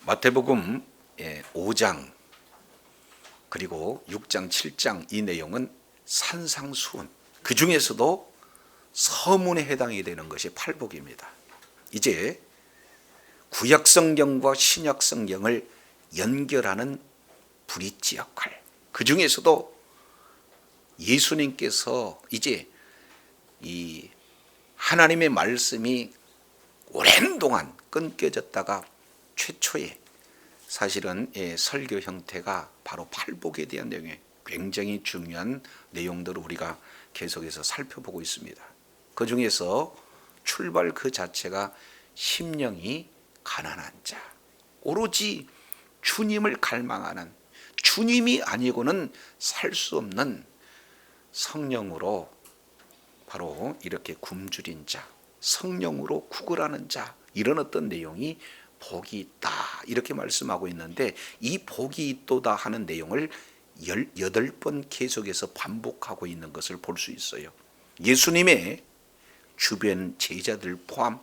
마태복음 5장 그리고 6장 7장 이 내용은 산상수훈, 그 중에서도 서문에 해당이 되는 것이 팔복입니다. 이제 구약성경과 신약성경을 연결하는 브릿지 역할, 그 중에서도 예수님께서 이제 이 하나님의 말씀이 오랜 동안 끊겨졌다가 최초의 사실은 설교 형태가 바로 팔복에 대한 내용이 굉장히 중요한 내용들을 우리가 계속해서 살펴보고 있습니다. 그 중에서 출발 그 자체가 심령이 가난한 자, 오로지 주님을 갈망하는, 주님이 아니고는 살 수 없는 성령으로 바로 이렇게 굶주린 자, 성령으로 구걸하는 자, 이런 어떤 내용이 복이 있다 이렇게 말씀하고 있는데, 이 복이 있도다 하는 내용을 18번 계속해서 반복하고 있는 것을 볼 수 있어요. 예수님의 주변 제자들 포함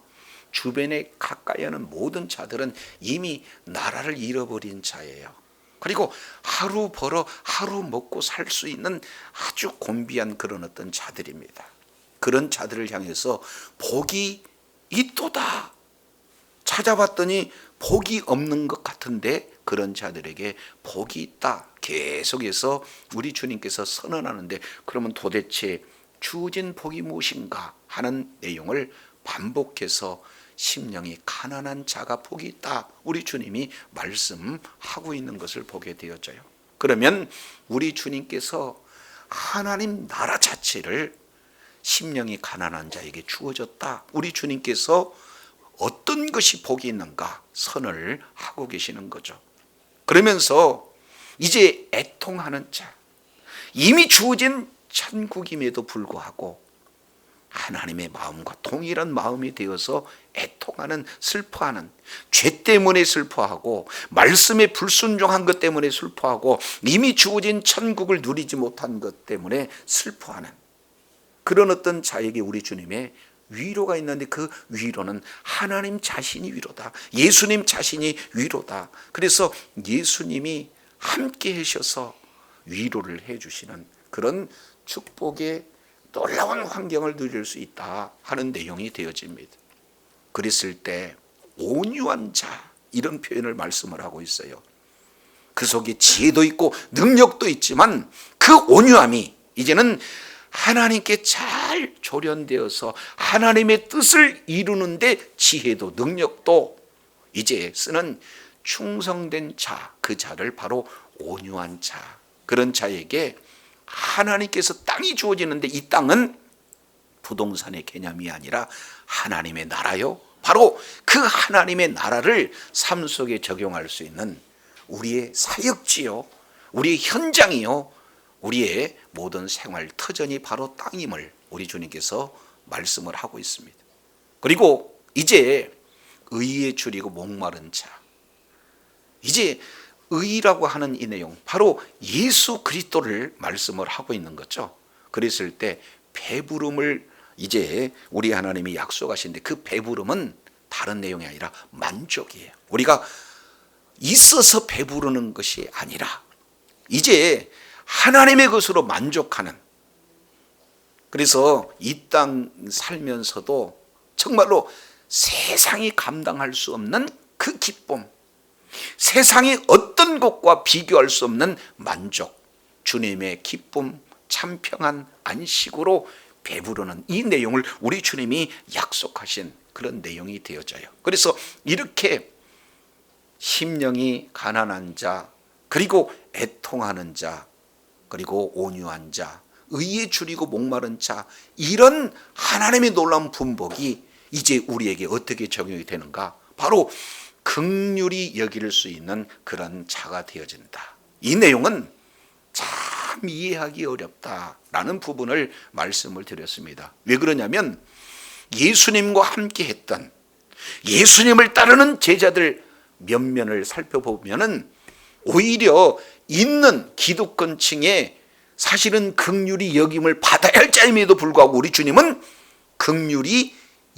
주변에 가까이 하는 모든 자들은 이미 나라를 잃어버린 자예요. 그리고 하루 벌어 하루 먹고 살 수 있는 아주 곤비한 그런 어떤 자들입니다. 그런 자들을 향해서 복이 있도다 찾아봤더니 복이 없는 것 같은데, 그런 자들에게 복이 있다 계속해서 우리 주님께서 선언하는데, 그러면 도대체 주어진 복이 무엇인가 하는 내용을 반복해서 심령이 가난한 자가 복이 있다 우리 주님이 말씀하고 있는 것을 보게 되어져요. 그러면 우리 주님께서 하나님 나라 자체를 심령이 가난한 자에게 주어졌다, 우리 주님께서 어떤 것이 복이 있는가 선을 하고 계시는 거죠. 그러면서 이제 애통하는 자, 이미 주어진 천국임에도 불구하고 하나님의 마음과 동일한 마음이 되어서 애통하는, 슬퍼하는, 죄 때문에 슬퍼하고 말씀에 불순종한 것 때문에 슬퍼하고 이미 주어진 천국을 누리지 못한 것 때문에 슬퍼하는 그런 어떤 자에게 우리 주님의 위로가 있는데, 그 위로는 하나님 자신이 위로다, 예수님 자신이 위로다. 그래서 예수님이 함께 하셔서 위로를 해주시는 그런 축복의 놀라운 환경을 누릴 수 있다 하는 내용이 되어집니다. 그랬을 때 온유한 자, 이런 표현을 말씀을 하고 있어요. 그 속에 지혜도 있고 능력도 있지만 그 온유함이 이제는 하나님께 잘 조련되어서 하나님의 뜻을 이루는데 지혜도 능력도 이제 쓰는 충성된 자, 그 자를 바로 온유한 자, 그런 자에게 하나님께서 땅이 주어지는데, 이 땅은 부동산의 개념이 아니라 하나님의 나라요, 바로 그 하나님의 나라를 삶 속에 적용할 수 있는 우리의 사역지요, 우리의 현장이요, 우리의 모든 생활 터전이 바로 땅임을 우리 주님께서 말씀을 하고 있습니다. 그리고 이제 의에 줄이고 목마른 자, 이제 의라고 하는 이 내용, 바로 예수 그리스도를 말씀을 하고 있는 거죠. 그랬을 때 배부름을 이제 우리 하나님이 약속하시는데, 그 배부름은 다른 내용이 아니라 만족이에요. 우리가 있어서 배부르는 것이 아니라 이제 하나님의 것으로 만족하는, 그래서 이 땅 살면서도 정말로 세상이 감당할 수 없는 그 기쁨, 세상의 어떤 것과 비교할 수 없는 만족, 주님의 기쁨, 참 평안, 안식으로 배부르는 이 내용을 우리 주님이 약속하신 그런 내용이 되어져요. 그래서 이렇게 심령이 가난한 자, 그리고 애통하는 자, 그리고 온유한 자, 의에 줄이고 목마른 자, 이런 하나님의 놀라운 분복이 이제 우리에게 어떻게 적용이 되는가? 바로 긍휼히 여길 수 있는 그런 자가 되어진다. 이 내용은 참 이해하기 어렵다라는 부분을 말씀을 드렸습니다. 왜 그러냐면 예수님과 함께 했던, 예수님을 따르는 제자들 면면을 살펴보면은 오히려 있는 기득권층에 사실은 긍휼히 여김을 받아야 할 자임에도 불구하고 우리 주님은 긍휼히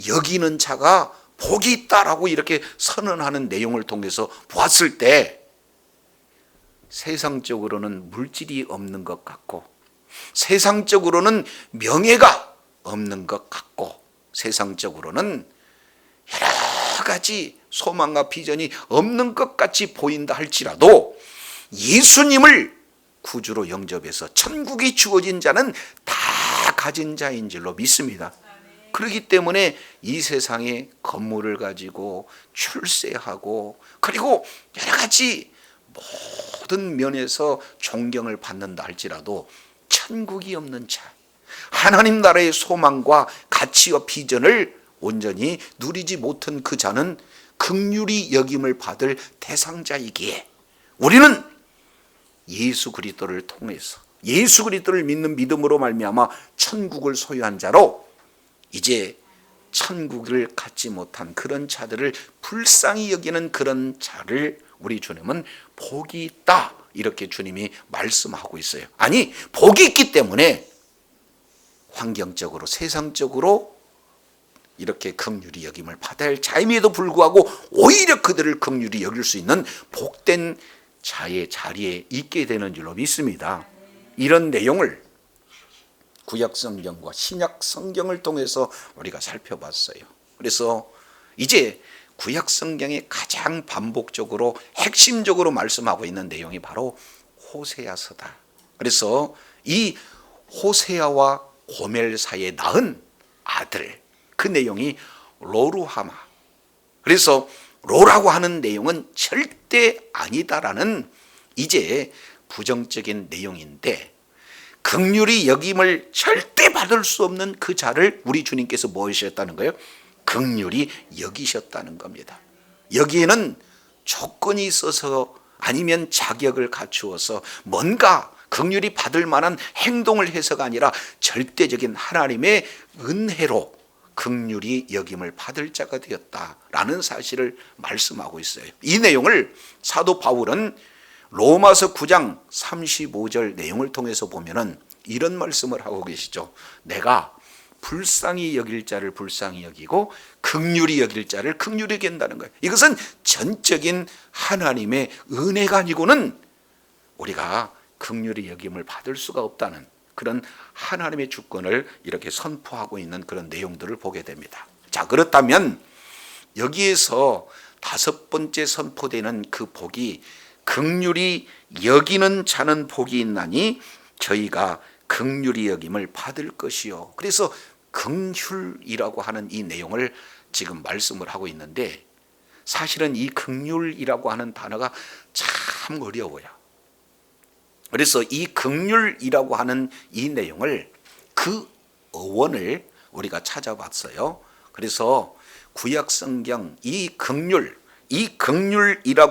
여기는 자가 복이 있다라고 이렇게 선언하는 내용을 통해서 보았을 때 세상적으로는 물질이 없는 것 같고, 세상적으로는 명예가 없는 것 같고, 세상적으로는 여러 가지 소망과 비전이 없는 것 같이 보인다 할지라도 예수님을 구주로 영접해서 천국이 주어진 자는 다 가진 자인 줄로 믿습니다. 그렇기 때문에 이 세상에 건물을 가지고 출세하고 그리고 여러 가지 모든 면에서 존경을 받는다 할지라도 천국이 없는 자, 하나님 나라의 소망과 가치와 비전을 온전히 누리지 못한 그 자는 긍휼히 여김을 받을 대상자이기에 우리는 예수 그리스도를 통해서 예수 그리스도를 믿는 믿음으로 말미암아 천국을 소유한 자로 이제 천국을 갖지 못한 그런 자들을 불쌍히 여기는 그런 자를 우리 주님은 복이 있다 이렇게 주님이 말씀하고 있어요. 아니, 복이 있기 때문에 환경적으로 세상적으로 이렇게 긍휼히 여김을 받아야 할 자임에도 불구하고 오히려 그들을 긍휼히 여길 수 있는 복된 자의 자리에 있게 되는 줄로 믿습니다. 이런 내용을 구약 성경과 신약 성경을 통해서 우리가 살펴봤어요. 그래서 이제 구약 성경에 가장 반복적으로 핵심적으로 말씀하고 있는 내용이 바로 호세아서다. 그래서 이 호세아와 고멜 사이에 낳은 아들, 그 내용이 로루하마. 그래서 로라고 하는 내용은 절대 아니다라는 이제 부정적인 내용인데, 긍휼히 여김을 절대 받을 수 없는 그 자를 우리 주님께서 뭐 하셨다는 거예요? 긍휼히 여기셨다는 겁니다. 여기에는 조건이 있어서 아니면 자격을 갖추어서 뭔가 긍휼히 받을 만한 행동을 해서가 아니라 절대적인 하나님의 은혜로 긍휼히 여김을 받을 자가 되었다라는 사실을 말씀하고 있어요. 이 내용을 사도 바울은 로마서 9장 35절 내용을 통해서 보면은 이런 말씀을 하고 계시죠. 내가 불쌍히 여길 자를 불쌍히 여기고 긍휼히 여길 자를 긍휼히 여긴다는 거예요. 이것은 전적인 하나님의 은혜가 아니고는 우리가 긍휼히 여김을 받을 수가 없다는 그런 하나님의 주권을 이렇게 선포하고 있는 그런 내용들을 보게 됩니다. 자, 그렇다면 여기에서 다섯 번째 선포되는 그 복이 긍휼히 여기는 자는 복이 있나니 저희가 긍휼히 여김을 받을 것이요. 그래서 긍휼이라고 하는 이 내용을 지금 말씀을 하고 있는데, 사실은 이 긍휼이라고 하는 단어가 참 어려워요. 그래서 이 긍휼이라고 하는 이 내용을 그 어원을 우리가 찾아봤어요. 그래서 구약 성경 이 긍휼이라고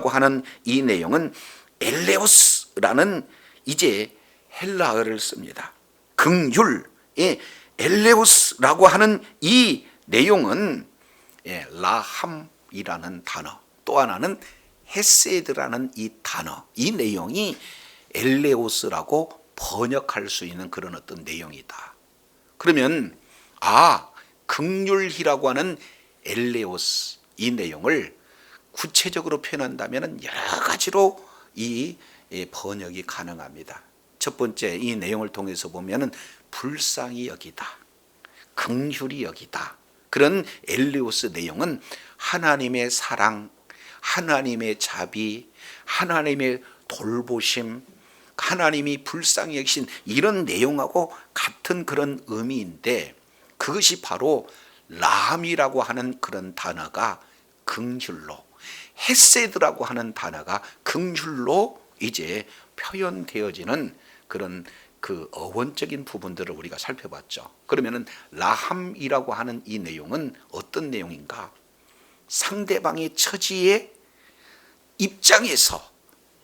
하는 이 내용은 엘레오스라는 이제 헬라어를 씁니다. 긍휼의 엘레오스라고 하는 이 내용은 라함이라는 단어, 또 하나는 헤세드라는 이 단어, 이 내용이 엘레오스라고 번역할 수 있는 그런 어떤 내용이다. 그러면 긍휼이라고 하는 엘레오스 이 내용을 구체적으로 표현한다면 여러 가지로 이 번역이 가능합니다. 첫 번째, 이 내용을 통해서 보면은 불쌍히 여기다, 긍휼히 여기다. 그런 엘레오스 내용은 하나님의 사랑, 하나님의 자비, 하나님의 돌보심, 하나님이 불쌍히 여기신 이런 내용하고 같은 그런 의미인데, 그것이 바로 라함이라고 하는 그런 단어가 긍휼로, 헤세드라고 하는 단어가 긍휼로 이제 표현되어지는 그런 그 어원적인 부분들을 우리가 살펴봤죠. 그러면은 라함이라고 하는 이 내용은 어떤 내용인가? 상대방의 처지의 입장에서,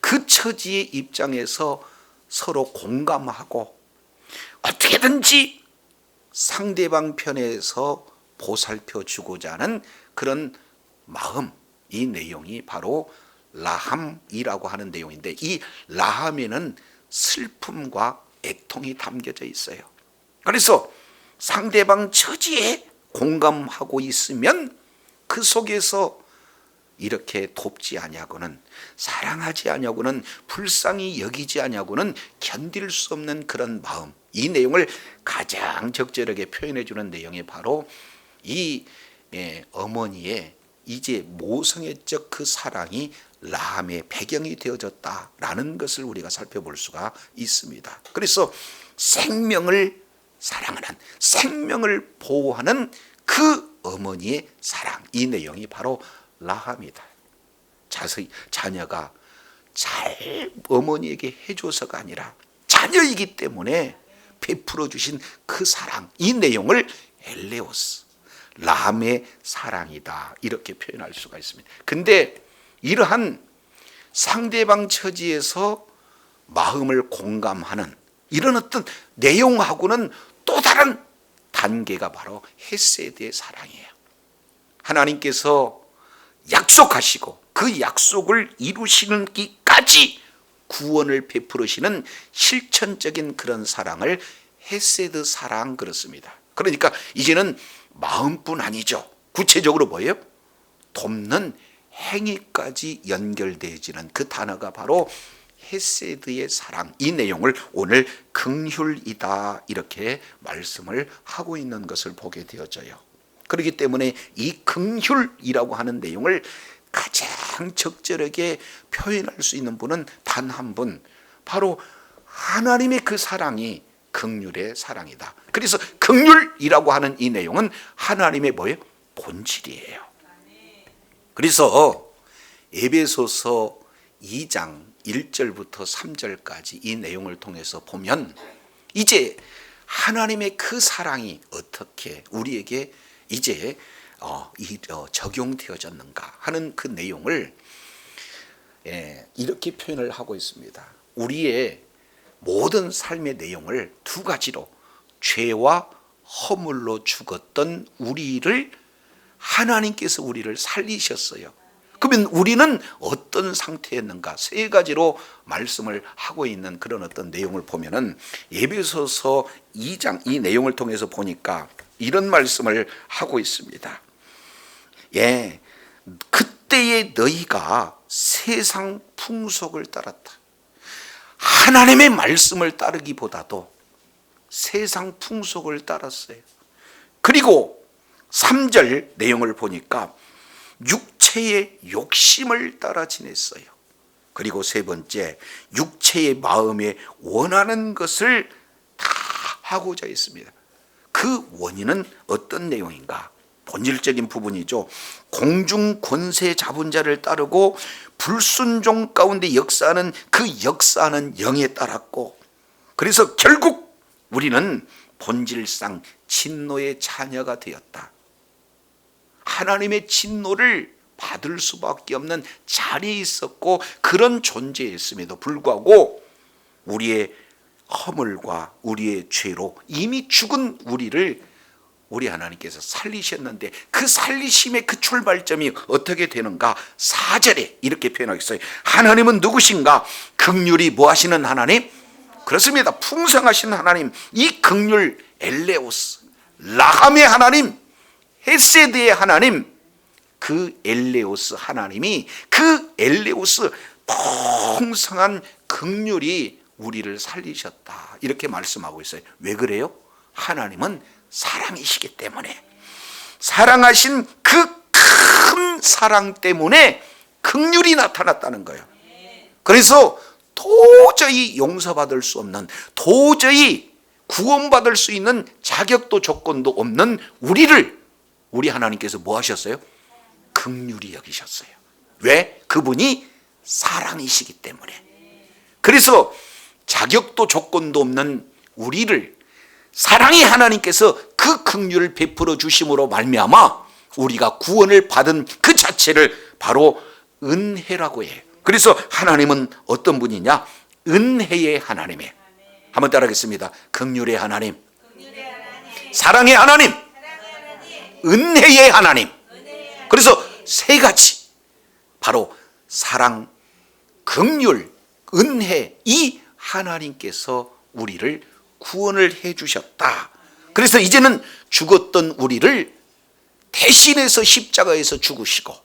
그 처지의 입장에서 서로 공감하고 어떻게든지 상대방 편에서 보살펴 주고자 하는 그런 마음, 이 내용이 바로 라함이라고 하는 내용인데, 이 라함에는 슬픔과 애통이 담겨져 있어요. 그래서 상대방 처지에 공감하고 있으면 그 그 속에서 이렇게 돕지 아니하고는, 사랑하지 아니하고는, 불쌍히 여기지 아니하고는 견딜 수 없는 그런 마음, 이 내용을 가장 적절하게 표현해 주는 내용이 바로 이 어머니의 이제 모성애적 그 사랑이 라함의 배경이 되어졌다라는 것을 우리가 살펴볼 수가 있습니다. 그래서 생명을 사랑하는, 생명을 보호하는 그 어머니의 사랑, 이 내용이 바로 라함이다. 자녀가 잘 어머니에게 해줘서가 아니라 자녀이기 때문에 베풀어 주신 그 사랑, 이 내용을 엘레오스, 라함의 사랑이다, 이렇게 표현할 수가 있습니다. 근데 이러한 상대방 처지에서 마음을 공감하는 이런 어떤 내용하고는 또 다른 단계가 바로 헤세드의 사랑이에요. 하나님께서 약속하시고 그 약속을 이루시는 기까지 구원을 베풀으시는 실천적인 그런 사랑을 헤세드 사랑 그렇습니다. 그러니까 이제는 마음뿐 아니죠. 구체적으로 뭐예요? 돕는 행위까지 연결되어지는 그 단어가 바로 헤세드의 사랑, 이 내용을 오늘 긍휼이다 이렇게 말씀을 하고 있는 것을 보게 되어져요. 그렇기 때문에 이 긍휼이라고 하는 내용을 가장 적절하게 표현할 수 있는 분은 단 한 분, 바로 하나님의 그 사랑이 긍휼의 사랑이다. 그래서 긍휼이라고 하는 이 내용은 하나님의 뭐예요? 본질이에요. 그래서 에베소서 2장 1절부터 3절까지 이 내용을 통해서 보면 이제 하나님의 그 사랑이 어떻게 우리에게 이제 적용되어졌는가 하는 그 내용을 이렇게 표현을 하고 있습니다. 우리의 모든 삶의 내용을 두 가지로, 죄와 허물로 죽었던 우리를 하나님께서 우리를 살리셨어요. 그러면 우리는 어떤 상태였는가? 세 가지로 말씀을 하고 있는 그런 어떤 내용을 보면은 에베소서 2장 이 내용을 통해서 보니까 이런 말씀을 하고 있습니다. 그때의 너희가 세상 풍속을 따랐다. 하나님의 말씀을 따르기보다도 세상 풍속을 따랐어요. 그리고 3절 내용을 보니까 육체의 욕심을 따라 지냈어요. 그리고 세 번째, 육체의 마음에 원하는 것을 다 하고자 했습니다. 그 원인은 어떤 내용인가? 본질적인 부분이죠. 공중 권세 잡은 자를 따르고 불순종 가운데 역사하는 그 역사하는 영에 따랐고, 그래서 결국 우리는 본질상 진노의 자녀가 되었다. 하나님의 진노를 받을 수밖에 없는 자리에 있었고 그런 존재였음에도 불구하고 우리의 허물과 우리의 죄로 이미 죽은 우리를 우리 하나님께서 살리셨는데 그 살리심의 그 출발점이 어떻게 되는가? 4절에 이렇게 표현하겠어요. 하나님은 누구신가? 긍휼이 뭐 하시는 하나님? 그렇습니다. 풍성하신 하나님. 이 긍휼 엘레오스, 라함의 하나님, 헤세드의 하나님, 그 엘레오스 하나님이 그 엘레오스 풍성한 긍휼이 우리를 살리셨다 이렇게 말씀하고 있어요. 왜 그래요? 하나님은 사랑이시기 때문에, 사랑하신 그 큰 사랑 때문에 긍휼이 나타났다는 거예요. 그래서 도저히 용서받을 수 없는, 도저히 구원받을 수 있는 자격도 조건도 없는 우리를 우리 하나님께서 뭐 하셨어요? 긍휼히 여기셨어요. 왜? 그분이 사랑이시기 때문에. 그래서 자격도 조건도 없는 우리를 사랑의 하나님께서 그 긍휼을 베풀어 주심으로 말미암아 우리가 구원을 받은 그 자체를 바로 은혜라고 해요. 그래서 하나님은 어떤 분이냐? 은혜의 하나님이에요. 한번 따라하겠습니다. 긍휼의 하나님, 사랑의 하나님, 은혜의 하나님. 그래서 세 가지, 바로 사랑, 긍휼, 은혜, 이 하나님께서 우리를 구원을 해 주셨다. 그래서 이제는 죽었던 우리를 대신해서 십자가에서 죽으시고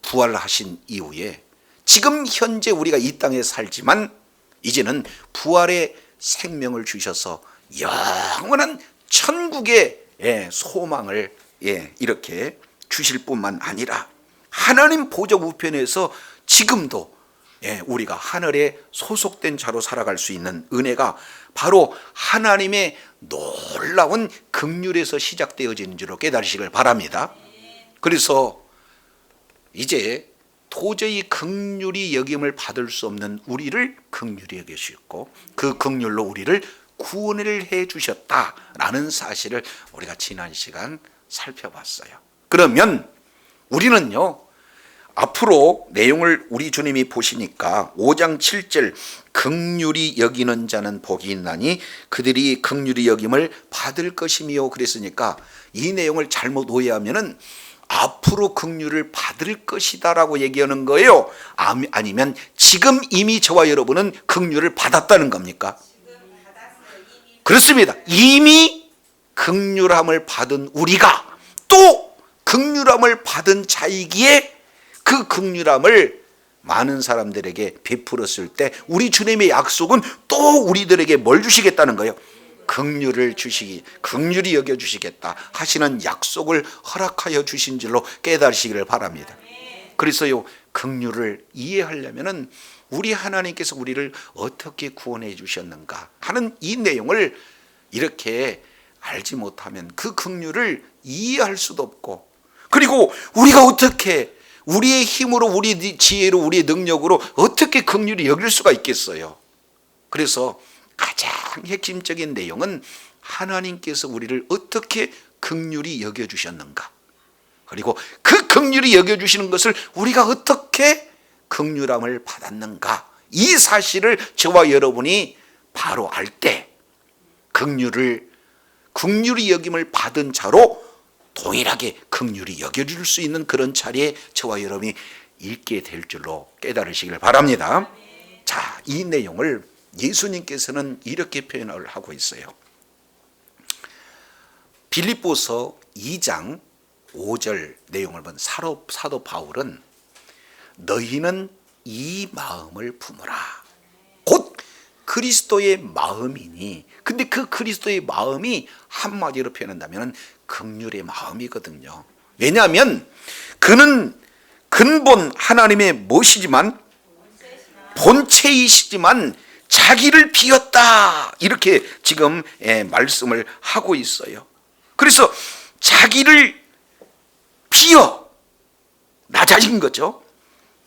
부활하신 이후에 지금 현재 우리가 이 땅에 살지만 이제는 부활의 생명을 주셔서 영원한 천국의 소망을 이렇게 주실 뿐만 아니라 하나님 보좌 우편에서 지금도 우리가 하늘에 소속된 자로 살아갈 수 있는 은혜가 바로 하나님의 놀라운 긍휼에서 시작되어지는 줄로 깨달으시길 바랍니다. 그래서 이제 도저히 긍휼히 여김을 받을 수 없는 우리를 긍휼히 여기시고 그 긍휼로 우리를 구원을 해 주셨다라는 사실을 우리가 지난 시간 살펴봤어요. 그러면 우리는요, 앞으로 내용을 우리 주님이 보시니까 5장 7절 긍휼히 여기는 자는 복이 있나니 그들이 긍휼히 여김을 받을 것이며 그랬으니까 이 내용을 잘못 오해하면은 앞으로 긍휼을 받을 것이다라고 얘기하는 거예요? 아니면 지금 이미 저와 여러분은 긍휼을 받았다는 겁니까? 그렇습니다. 이미 긍휼함을 받은 우리가 또 긍휼함을 받은 자이기에 그 긍휼함을 많은 사람들에게 베풀었을 때 우리 주님의 약속은 또 우리들에게 뭘 주시겠다는 거예요? 긍휼을 주시기, 긍휼히 여겨 주시겠다 하시는 약속을 허락하여 주신 줄로 깨달으시기를 바랍니다. 그래서요, 긍휼을 이해하려면은 우리 하나님께서 우리를 어떻게 구원해 주셨는가 하는 이 내용을 이렇게 알지 못하면 그 긍휼을 이해할 수도 없고, 그리고 우리가 어떻게 우리의 힘으로, 우리 지혜로, 우리의 능력으로 어떻게 긍휼히 여길 수가 있겠어요? 그래서 가장 핵심적인 내용은 하나님께서 우리를 어떻게 긍휼히 여겨주셨는가, 그리고 그 긍휼히 여겨주시는 것을 우리가 어떻게 긍휼함을 받았는가, 이 사실을 저와 여러분이 바로 알 때 긍휼히 여김을 받은 자로 동일하게 긍휼히 여겨줄 수 있는 그런 자리에 저와 여러분이 있게 될 줄로 깨달으시길 바랍니다. 자, 이 내용을 예수님께서는 이렇게 표현을 하고 있어요. 빌립보서 2장 5절 내용을 본 사도 바울은 너희는 이 마음을 품으라. 곧 그리스도의 마음이니, 근데 그 그리스도의 마음이 한마디로 표현한다면 긍휼의 마음이거든요. 왜냐하면 그는 근본 하나님의 무엇이지만 본체이시지만 자기를 비웠다, 이렇게 지금 말씀을 하고 있어요. 그래서 자기를 비워 낮아진 거죠.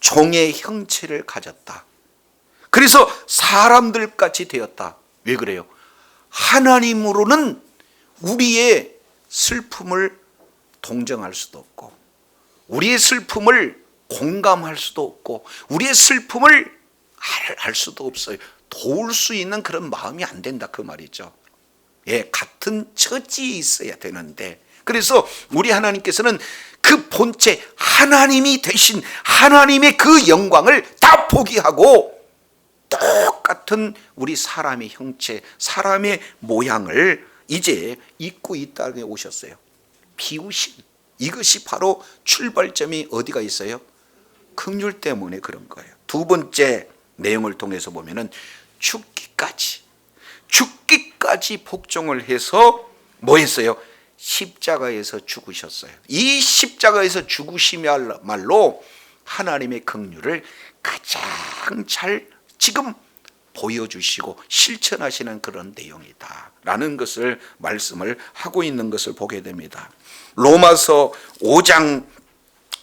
종의 형체를 가졌다. 그래서 사람들같이 되었다. 왜 그래요? 하나님으로는 우리의 슬픔을 동정할 수도 없고, 우리의 슬픔을 공감할 수도 없고, 우리의 슬픔을 알 수도 없어요. 도울 수 있는 그런 마음이 안 된다, 그 말이죠. 같은 처지에 있어야 되는데, 그래서 우리 하나님께서는 그 본체 하나님이 되신 하나님의 그 영광을 다 포기하고 똑같은 우리 사람의 형체, 사람의 모양을 이제 입고 이 땅에 오셨어요. 비우신, 이것이 바로 출발점이 어디가 있어요? 긍휼 때문에 그런 거예요. 두 번째 내용을 통해서 보면은 죽기까지 복종을 해서 뭐 했어요? 십자가에서 죽으셨어요. 이 십자가에서 죽으심이야말로 하나님의 긍휼을 가장 잘 지금 보여주시고 실천하시는 그런 내용이다라는 것을 말씀을 하고 있는 것을 보게 됩니다. 로마서 5장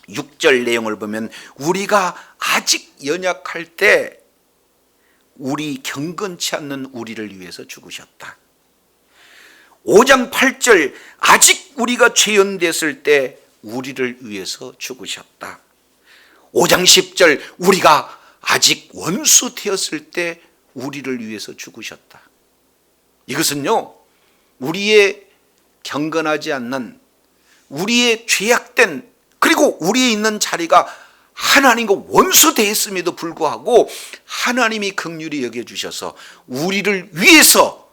6절 내용을 보면 우리가 아직 연약할 때 우리 경건치 않는 우리를 위해서 죽으셨다. 5장 8절 아직 우리가 죄인됐을 때 우리를 위해서 죽으셨다. 5장 10절 우리가 아직 원수 되었을 때 우리를 위해서 죽으셨다. 이것은요, 우리의 경건하지 않는, 우리의 죄악된, 그리고 우리의 있는 자리가 하나님과 원수 되었음에도 불구하고 하나님이 긍휼히 여겨주셔서 우리를 위해서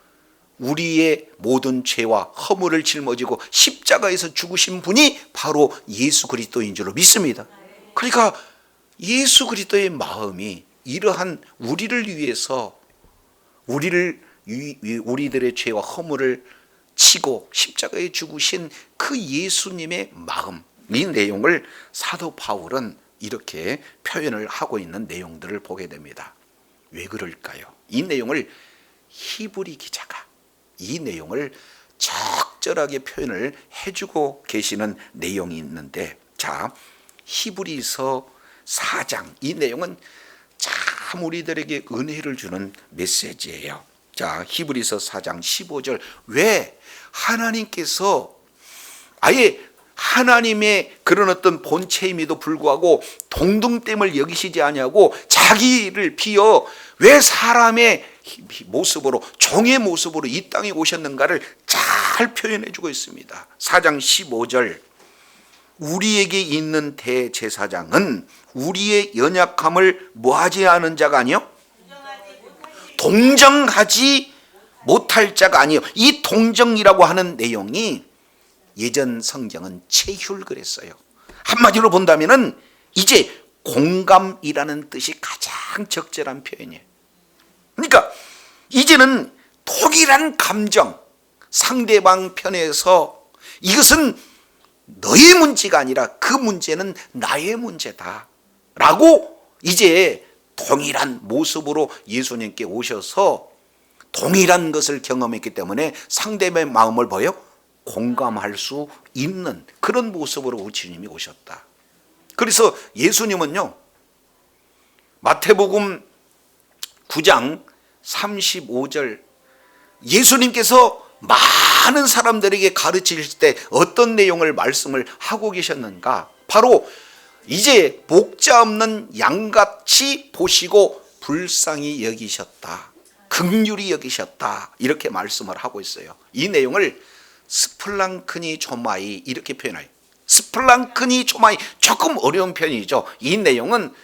우리의 모든 죄와 허물을 짊어지고 십자가에서 죽으신 분이 바로 예수 그리스도인 줄로 믿습니다. 그러니까 예수 그리스도의 마음이 이러한 우리를 위해서 우리들의 죄와 허물을 치고 십자가에 죽으신 그 예수님의 마음, 이 내용을 사도 바울은 이렇게 표현을 하고 있는 내용들을 보게 됩니다. 왜 그럴까요? 이 내용을 히브리 기자가 이 내용을 적절하게 표현을 해주고 계시는 내용이 있는데, 자, 히브리서 4장, 이 내용은 참 우리들에게 은혜를 주는 메시지예요. 자, 히브리서 4장 15절, 왜 하나님께서 아예 하나님의 그런 어떤 본체임에도 불구하고 동등됨을 여기시지 아니하고 자기를 비어 왜 사람의 모습으로, 종의 모습으로 이 땅에 오셨는가를 잘 표현해 주고 있습니다. 4장 15절, 우리에게 있는 대제사장은 우리의 연약함을 뭐하지 않은 자가 아니요? 동정하지 못할 자가 아니요. 이 동정이라고 하는 내용이 예전 성경은 체휼 그랬어요. 한마디로 본다면은 이제 공감이라는 뜻이 가장 적절한 표현이에요. 그러니까 이제는 동일한 감정, 상대방 편에서 이것은 너의 문제가 아니라 그 문제는 나의 문제다 라고 이제 동일한 모습으로 예수님께 오셔서 동일한 것을 경험했기 때문에 상대방의 마음을 공감할 수 있는 그런 모습으로 우리 주님이 오셨다. 그래서 예수님은요, 마태복음 9장 35절, 예수님께서 많은 사람들에게 가르치실 때 어떤 내용을 말씀을 하고 계셨는가? 바로 이제 목자 없는 양같이 보시고 불쌍히 여기셨다, 긍휼히 여기셨다, 이렇게 말씀을 하고 있어요. 이 내용을 스플랑크니 조마이 이렇게 표현해요. 스플랑크니 조마이, 조금 어려운 표현이죠. 이 내용은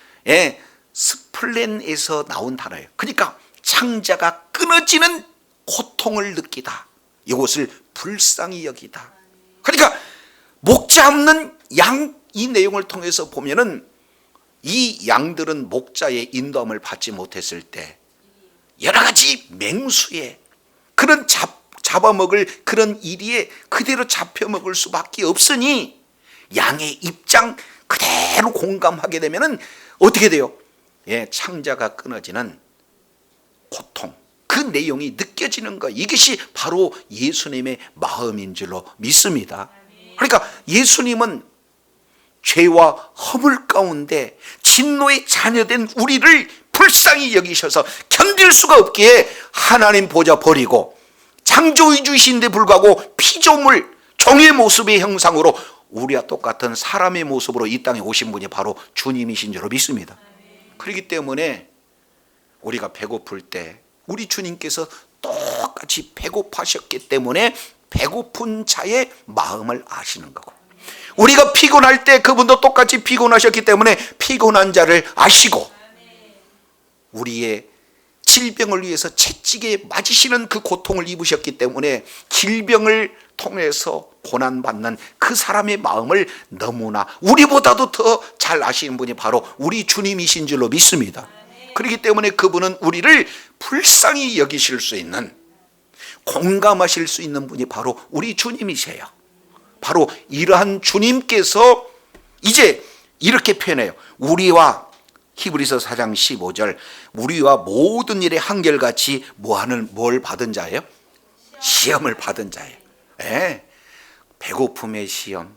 스플렌에서 나온 단어예요. 그러니까 창자가 끊어지는 고통을 느끼다, 이것을 불쌍히 여기다. 그러니까 목자 없는 양, 이 내용을 통해서 보면은 이 양들은 목자의 인도함을 받지 못했을 때 여러 가지 맹수의 그런 잡아먹을 그런 이리에 그대로 잡혀먹을 수밖에 없으니 양의 입장 그대로 공감하게 되면은 어떻게 돼요? 창자가 끊어지는 고통, 그 내용이 느껴지는 것, 이것이 바로 예수님의 마음인 줄로 믿습니다. 그러니까 예수님은 죄와 허물 가운데 진노의 자녀된 우리를 불쌍히 여기셔서 견딜 수가 없기에 하나님 보좌 버리고 창조주이신데 불구하고 피조물, 종의 모습의 형상으로 우리와 똑같은 사람의 모습으로 이 땅에 오신 분이 바로 주님이신 줄로 믿습니다. 그렇기 때문에 우리가 배고플 때 우리 주님께서 똑같이 배고파셨기 때문에 배고픈 자의 마음을 아시는 거고, 우리가 피곤할 때 그분도 똑같이 피곤하셨기 때문에 피곤한 자를 아시고, 우리의 질병을 위해서 채찍에 맞으시는 그 고통을 입으셨기 때문에 질병을 통해서 고난받는 그 사람의 마음을 너무나 우리보다도 더 잘 아시는 분이 바로 우리 주님이신 줄로 믿습니다. 그렇기 때문에 그분은 우리를 불쌍히 여기실 수 있는, 공감하실 수 있는 분이 바로 우리 주님이세요. 바로 이러한 주님께서 이제 이렇게 표현해요. 우리와, 히브리서 4장 15절, 우리와 모든 일에 한결같이 뭘 받은 자예요? 시험을 받은 자예요. 배고픔의 시험,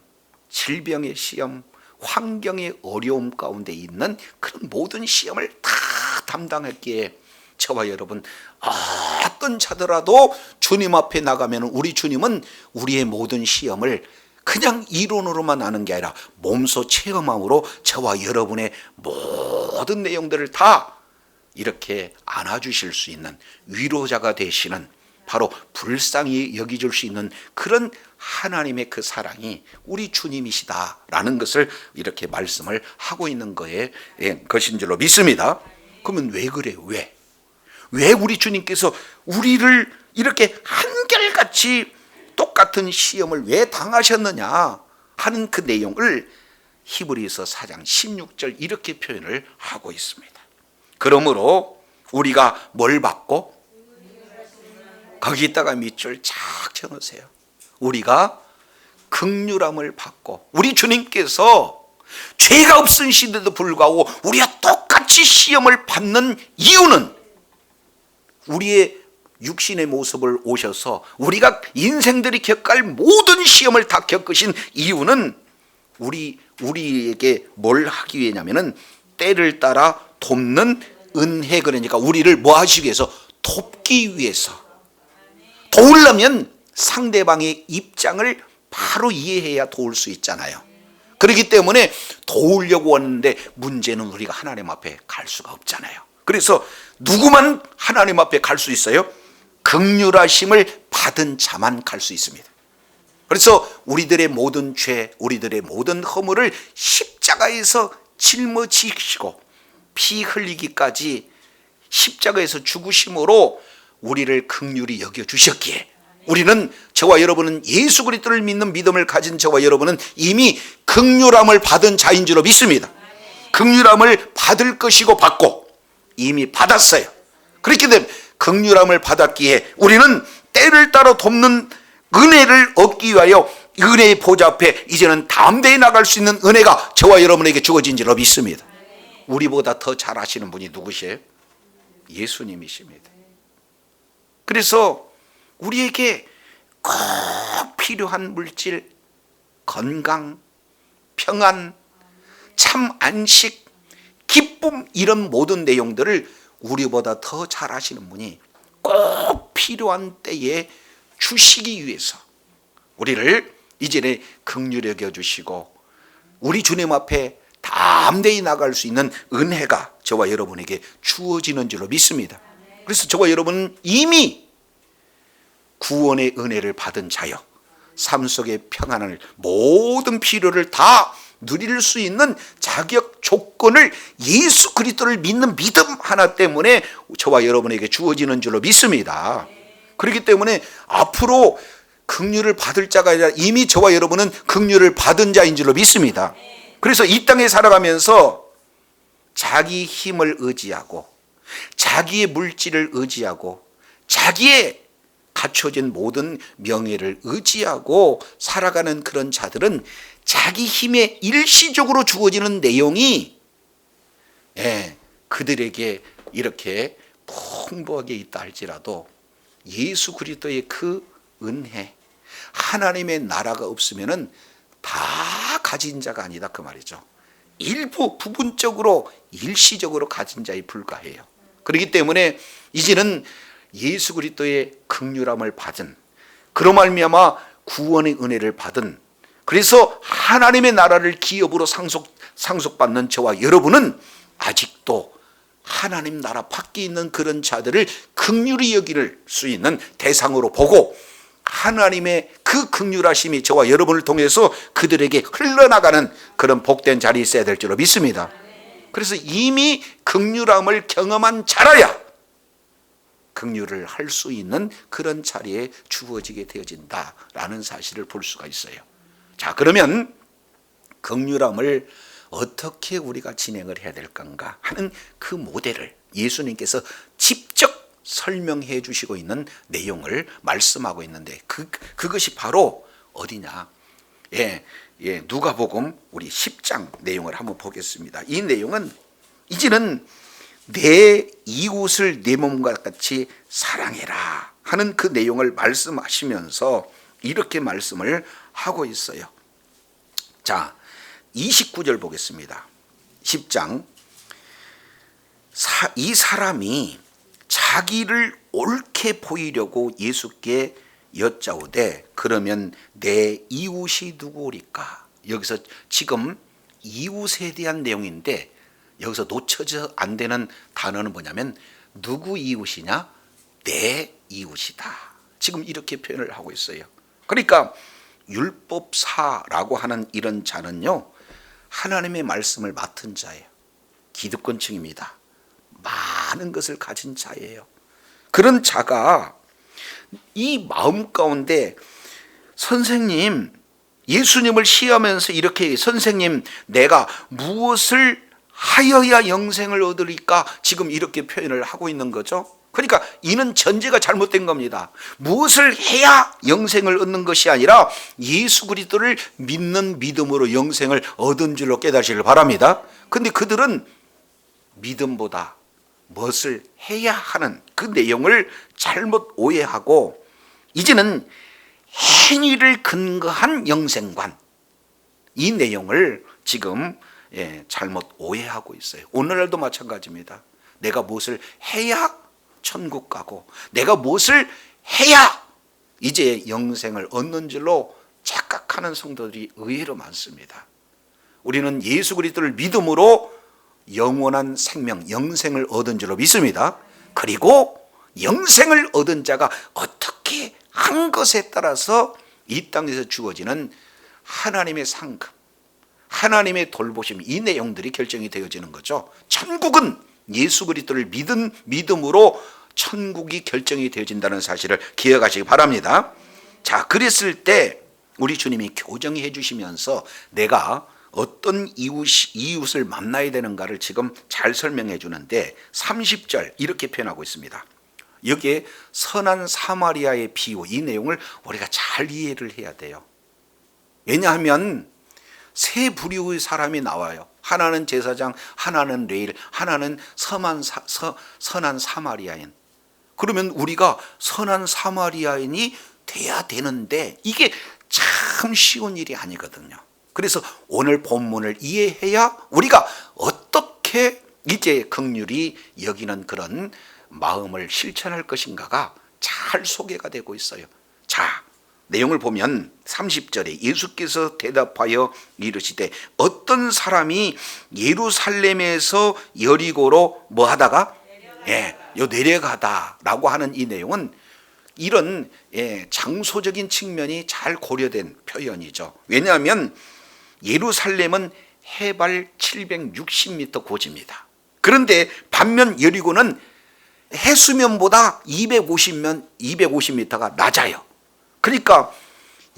질병의 시험, 환경의 어려움 가운데 있는 그런 모든 시험을 다 담당했기에 저와 여러분 어떤 자더라도 주님 앞에 나가면 우리 주님은 우리의 모든 시험을 그냥 이론으로만 아는 게 아니라 몸소 체험함으로 저와 여러분의 모든 내용들을 다 이렇게 안아주실 수 있는 위로자가 되시는, 바로 불쌍히 여겨줄 수 있는 그런 하나님의 그 사랑이 우리 주님이시다라는 것을 이렇게 말씀을 하고 있는 것인 줄로 믿습니다. 그러면 왜 그래요? 왜 우리 주님께서 우리를 이렇게 한결같이 똑같은 시험을 왜 당하셨느냐 하는 그 내용을 히브리서 4장 16절 이렇게 표현을 하고 있습니다. 그러므로 우리가 뭘 받고? 거기다가 밑줄 쫙 쳐놓으세요. 우리가 긍휼함을 받고, 우리 주님께서 죄가 없으신데도 불구하고 우리가 똑같이 시험을 받는 이유는 우리의 육신의 모습을 오셔서 우리가 인생들이 겪을 모든 시험을 다 겪으신 이유는 우리에게 뭘 하기 위해냐면은 때를 따라 돕는 은혜, 그러니까 우리를 뭐 하시기 위해서? 돕기 위해서. 도우려면 상대방의 입장을 바로 이해해야 도울 수 있잖아요. 그렇기 때문에 도우려고 하는데 문제는 우리가 하나님 앞에 갈 수가 없잖아요. 그래서 누구만 하나님 앞에 갈 수 있어요? 긍휼하심을 받은 자만 갈 수 있습니다. 그래서 우리들의 모든 죄, 우리들의 모든 허물을 십자가에서 짊어지시고 피 흘리기까지 십자가에서 죽으심으로 우리를 긍휼히 여겨주셨기에 우리는, 저와 여러분은 예수 그리스도를 믿는 믿음을 가진 저와 여러분은 이미 긍휼함을 받은 자인 줄로 믿습니다. 긍휼함을 받을 것이고 받고 이미 받았어요. 그렇기 때문에 긍휼함을 받았기에 우리는 때를 따라 돕는 은혜를 얻기 위하여 은혜의 보좌 앞에 이제는 담대히 나갈 수 있는 은혜가 저와 여러분에게 주어진 줄로 믿습니다. 우리보다 더 잘하시는 분이 누구시에요? 예수님이십니다. 그래서 우리에게 꼭 필요한 물질, 건강, 평안, 참 안식, 기쁨, 이런 모든 내용들을 우리보다 더 잘하시는 분이 꼭 필요한 때에 주시기 위해서 우리를 이제는 긍휼히 여겨주시고 우리 주님 앞에 담대히 나갈 수 있는 은혜가 저와 여러분에게 주어지는 줄로 믿습니다. 그래서 저와 여러분은 이미 구원의 은혜를 받은 자요, 삶 속의 평안을, 모든 필요를 다 누릴 수 있는 자격 조건을 예수 그리스도를 믿는 믿음 하나 때문에 저와 여러분에게 주어지는 줄로 믿습니다. 그렇기 때문에 앞으로 긍휼을 받을 자가 아니라 이미 저와 여러분은 긍휼을 받은 자인 줄로 믿습니다. 그래서 이 땅에 살아가면서 자기 힘을 의지하고 자기의 물질을 의지하고 자기의 갖춰진 모든 명예를 의지하고 살아가는 그런 자들은 자기 힘에 일시적으로 주어지는 내용이 그들에게 이렇게 풍부하게 있다 할지라도 예수 그리스도의 그 은혜, 하나님의 나라가 없으면은 다 가진 자가 아니다 그 말이죠. 일부 부분적으로 일시적으로 가진 자에 불과해요. 그렇기 때문에 이제는 예수 그리스도의 긍휼함을 받은, 그로 말미암아 구원의 은혜를 받은, 그래서 하나님의 나라를 기업으로 상속받는 저와 여러분은 아직도 하나님 나라 밖에 있는 그런 자들을 긍휼히 여길 수 있는 대상으로 보고 하나님의 그 긍휼하심이 저와 여러분을 통해서 그들에게 흘러나가는 그런 복된 자리에 있어야 될 줄로 믿습니다. 그래서 이미 긍휼함을 경험한 자라야 긍휼을 할 수 있는 그런 자리에 주어지게 되어진다라는 사실을 볼 수가 있어요. 자, 그러면 긍휼함을 어떻게 우리가 진행을 해야 될 건가 하는 그 모델을 예수님께서 직접 설명해 주시고 있는 내용을 말씀하고 있는데 그것이 바로 어디냐? 누가복음 우리 10장 내용을 한번 보겠습니다. 이 내용은 이제는 내 이웃을 내 몸과 같이 사랑해라 하는 그 내용을 말씀하시면서 이렇게 말씀을 하고 있어요. 자, 29절 보겠습니다. 10장. 이 사람이 자기를 옳게 보이려고 예수께 여짜오되 그러면 내 이웃이 누구리까? 여기서 지금 이웃에 대한 내용인데 여기서 놓쳐져 안 되는 단어는 뭐냐면 누구 이웃이냐? 내 이웃이다. 지금 이렇게 표현을 하고 있어요. 그러니까 율법사라고 하는 이런 자는요, 하나님의 말씀을 맡은 자예요. 기득권층입니다. 많은 것을 가진 자예요. 그런 자가 이 마음 가운데 선생님, 예수님을 시하면서 이렇게 선생님 내가 무엇을 하여야 영생을 얻으리까 지금 이렇게 표현을 하고 있는 거죠. 그러니까 이는 전제가 잘못된 겁니다. 무엇을 해야 영생을 얻는 것이 아니라 예수 그리스도를 믿는 믿음으로 영생을 얻은 줄로 깨달으시길 바랍니다. 그런데 그들은 믿음보다 무엇을 해야 하는 그 내용을 잘못 오해하고 이제는 행위를 근거한 영생관, 이 내용을 지금 잘못 오해하고 있어요. 오늘날도 마찬가지입니다. 내가 무엇을 해야 천국 가고 내가 무엇을 해야 이제 영생을 얻는 줄로 착각하는 성도들이 의외로 많습니다. 우리는 예수 그리스도를 믿음으로 영원한 생명, 영생을 얻은 줄로 믿습니다. 그리고 영생을 얻은 자가 어떻게 한 것에 따라서 이 땅에서 주어지는 하나님의 상급, 하나님의 돌보심, 이 내용들이 결정이 되어지는 거죠. 천국은 예수 그리스도를 믿은 믿음으로 천국이 결정이 되어진다는 사실을 기억하시기 바랍니다. 자, 그랬을 때 우리 주님이 교정해 주시면서 내가 어떤 이웃을 만나야 되는가를 지금 잘 설명해 주는데 30절 이렇게 표현하고 있습니다. 여기에 선한 사마리아의 비유, 이 내용을 우리가 잘 이해를 해야 돼요. 왜냐하면 세 부류의 사람이 나와요. 하나는 제사장, 하나는 레위, 하나는 선한 사마리아인. 그러면 우리가 선한 사마리아인이 돼야 되는데 이게 참 쉬운 일이 아니거든요. 그래서 오늘 본문을 이해해야 우리가 어떻게 이제 긍휼히 여기는 그런 마음을 실천할 것인가가 잘 소개가 되고 있어요. 자, 내용을 보면 30절에 예수께서 대답하여 이르시되 어떤 사람이 예루살렘에서 여리고로 뭐 하다가 내려가다라고 하는 이 내용은 이런 장소적인 측면이 잘 고려된 표현이죠. 왜냐하면 예루살렘은 해발 760m 고지입니다. 그런데 반면 여리고는 해수면보다 250m가 낮아요. 그러니까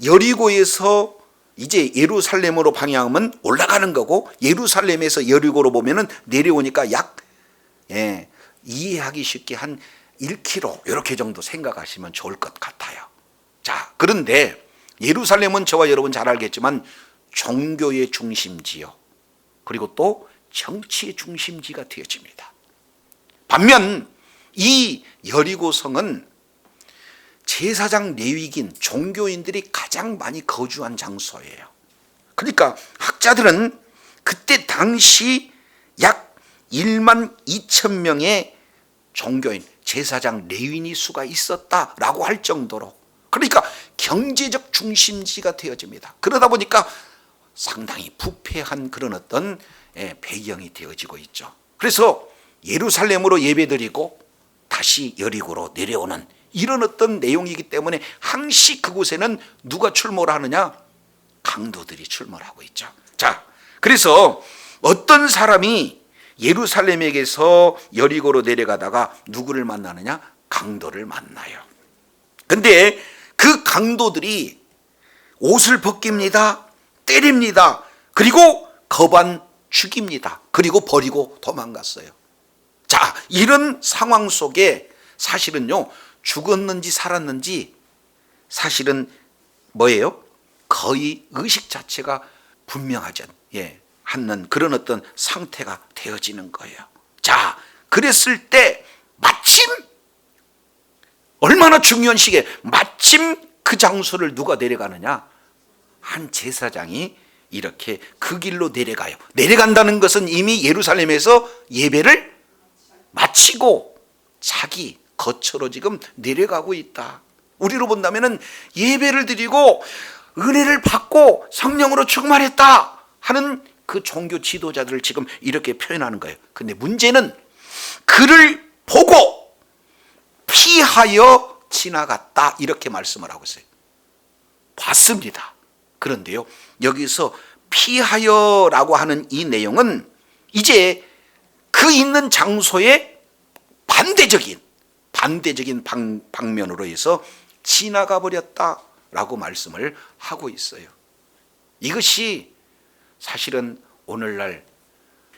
여리고에서 이제 예루살렘으로 방향은 올라가는 거고 예루살렘에서 여리고로 보면은 내려오니까 약 이해하기 쉽게 한 1km 이렇게 정도 생각하시면 좋을 것 같아요. 자, 그런데 예루살렘은 저와 여러분 잘 알겠지만 종교의 중심지요. 그리고 또 정치의 중심지가 되어집니다. 반면 이 여리고성은 제사장 레위긴 종교인들이 가장 많이 거주한 장소예요. 그러니까 학자들은 그때 당시 약 1만 2천 명의 종교인, 제사장 레위인의 수가 있었다라고 할 정도로, 그러니까 경제적 중심지가 되어집니다. 그러다 보니까 상당히 부패한 그런 어떤 배경이 되어지고 있죠. 그래서 예루살렘으로 예배드리고 다시 여리고로 내려오는 이런 어떤 내용이기 때문에 항시 그곳에는 누가 출몰 하느냐? 강도들이 출몰하고 있죠. 자, 그래서 어떤 사람이 예루살렘에게서 여리고로 내려가다가 누구를 만나느냐? 강도를 만나요. 근데 그 강도들이 옷을 벗깁니다. 때립니다. 그리고 거반 죽입니다. 그리고 버리고 도망갔어요. 자, 이런 상황 속에 사실은요, 죽었는지 살았는지 사실은 뭐예요? 거의 의식 자체가 분명하지 않는 그런 어떤 상태가 되어지는 거예요. 자, 그랬을 때 마침 얼마나 중요한 시기에 마침 그 장소를 누가 내려가느냐? 한 제사장이 이렇게 그 길로 내려가요. 내려간다는 것은 이미 예루살렘에서 예배를 마치고 자기 거처로 지금 내려가고 있다. 우리로 본다면은 예배를 드리고 은혜를 받고 성령으로 충만했다 하는 그 종교 지도자들을 지금 이렇게 표현하는 거예요. 근데 문제는 그를 보고 피하여 지나갔다 이렇게 말씀을 하고 있어요. 봤습니다. 그런데요, 여기서 피하여라고 하는 이 내용은 이제 그 있는 장소에 반대적인 반대적인 방면으로 해서 지나가 버렸다라고 말씀을 하고 있어요. 이것이 사실은 오늘날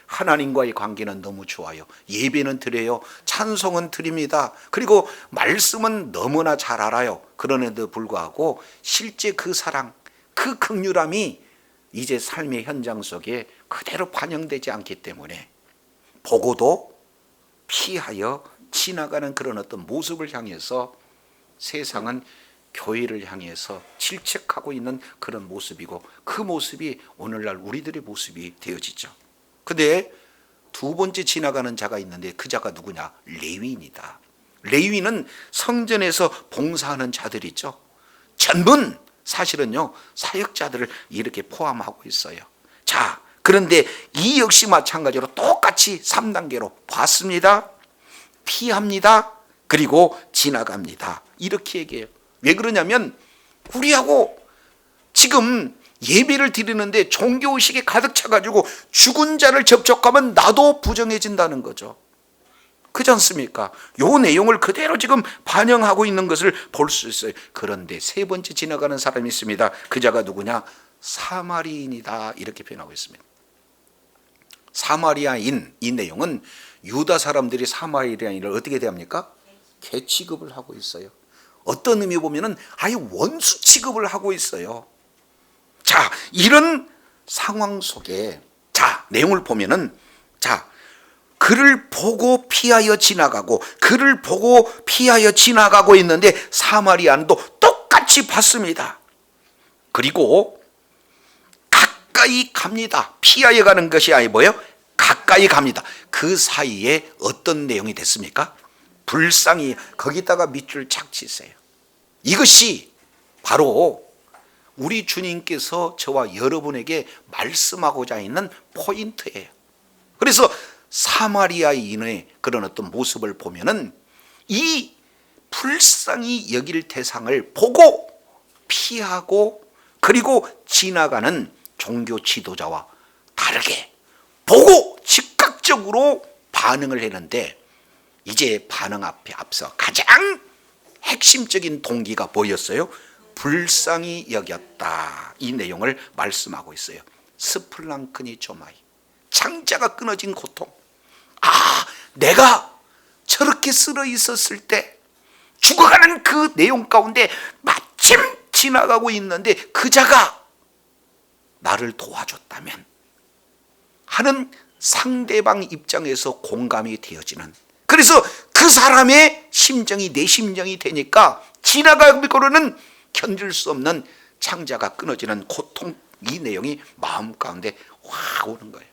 하나님과의 관계는 너무 좋아요. 예배는 드려요. 찬송은 드립니다. 그리고 말씀은 너무나 잘 알아요. 그런데도 불구하고 실제 그 사랑, 그 긍휼함이 이제 삶의 현장 속에 그대로 반영되지 않기 때문에 보고도 피하여 지나가는 그런 어떤 모습을 향해서 세상은 교회를 향해서 질책하고 있는 그런 모습이고, 그 모습이 오늘날 우리들의 모습이 되어지죠. 근데 두 번째 지나가는 자가 있는데 그 자가 누구냐? 레위인이다. 레위인은 성전에서 봉사하는 자들이죠. 전부 사실은요 사역자들을 이렇게 포함하고 있어요. 자, 그런데 이 역시 마찬가지로 똑같이 3단계로 봤습니다, 피합니다, 그리고 지나갑니다, 이렇게 얘기해요. 왜 그러냐면 우리하고 지금 예배를 드리는데 종교의식이 가득 차가지고 죽은 자를 접촉하면 나도 부정해진다는 거죠. 그렇지 않습니까? 요 내용을 그대로 지금 반영하고 있는 것을 볼 수 있어요. 그런데 세 번째 지나가는 사람이 있습니다. 그 자가 누구냐? 사마리인이다, 이렇게 표현하고 있습니다. 사마리아인, 이 내용은 유다 사람들이 사마리아인을 어떻게 대합니까? 개 취급을 하고 있어요. 어떤 의미 보면은 아예 원수 취급을 하고 있어요. 자, 이런 상황 속에 자, 내용을 보면은 자, 그를 보고 피하여 지나가고, 그를 보고 피하여 지나가고 있는데 사마리아인도 똑같이 봤습니다. 그리고 가까이 갑니다. 피하여 가는 것이 아니 뭐예요? 가까이 갑니다. 그 사이에 어떤 내용이 됐습니까? 불쌍히 거기다가 밑줄 착 치세요. 이것이 바로 우리 주님께서 저와 여러분에게 말씀하고자 있는 포인트예요. 그래서 사마리아인의 그런 어떤 모습을 보면은 이 불쌍히 여길 대상을 보고 피하고 그리고 지나가는 종교 지도자와 다르게 보고 즉각적으로 반응을 했는데, 이제 반응 앞서 가장 핵심적인 동기가 뭐였어요? 불쌍히 여겼다, 이 내용을 말씀하고 있어요. 스플랑크니 조마이, 창자가 끊어진 고통. 아, 내가 저렇게 쓰러 있었을 때 죽어가는 그 내용 가운데 마침 지나가고 있는데 그 자가 나를 도와줬다면 하는 상대방 입장에서 공감이 되어지는, 그래서 그 사람의 심정이 내 심정이 되니까 지나가고는 견딜 수 없는 창자가 끊어지는 고통, 이 내용이 마음 가운데 확 오는 거예요.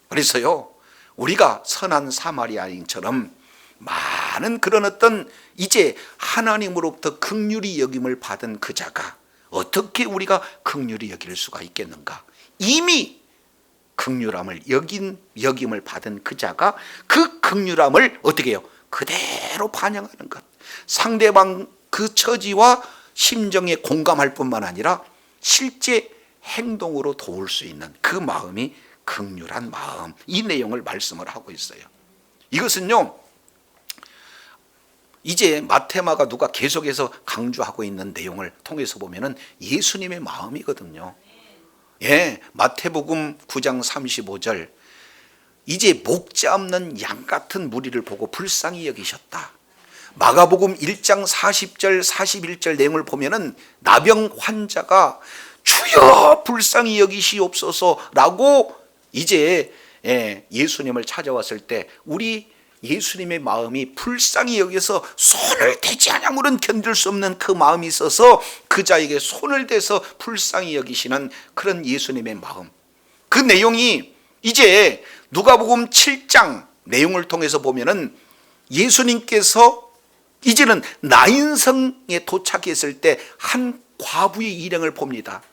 그래서요, 우리가 선한 사마리아인처럼 많은 그런 어떤 이제 하나님으로부터 긍휼히 여김을 받은 그 자가 어떻게 우리가 긍휼히 여길 수가 있겠는가? 이미 긍휼함을 여김을 받은 그 자가 그 긍휼함을 어떻게 해요? 그대로 반영하는 것. 상대방 그 처지와 심정에 공감할 뿐만 아니라 실제 행동으로 도울 수 있는 그 마음이 긍휼한 마음, 이 내용을 말씀을 하고 있어요. 이것은요, 이제 마테마가 누가 계속해서 강조하고 있는 내용을 통해서 보면은 예수님의 마음이거든요. 예, 마태복음 9장 35절, 이제 목자 없는 양 같은 무리를 보고 불쌍히 여기셨다. 마가복음 1장 40절 41절 내용을 보면은 나병 환자가 주여 불쌍히 여기시옵소서라고 이제 예수님을 찾아왔을 때 우리 예수님의 마음이 불쌍히 여기서 손을 대지 않으면 견딜 수 없는 그 마음이 있어서 그 자에게 손을 대서 불쌍히 여기시는 그런 예수님의 마음, 그 내용이 이제 누가복음 7장 내용을 통해서 보면은 예수님께서 이제는 나인성에 도착했을 때 한 과부의 일행을 봅니다.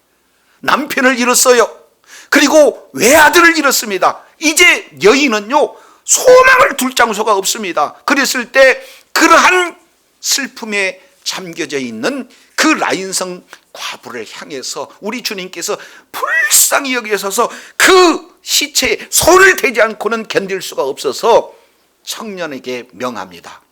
남편을 잃었어요. 그리고 외아들을 잃었습니다. 이제 여인은요, 소망을 둘 장소가 없습니다. 그랬을 때 그러한 슬픔에 잠겨져 있는 그 라인성 과부를 향해서 우리 주님께서 불쌍히 여기셔서 그 시체에 손을 대지 않고는 견딜 수가 없어서 청년에게 명합니다.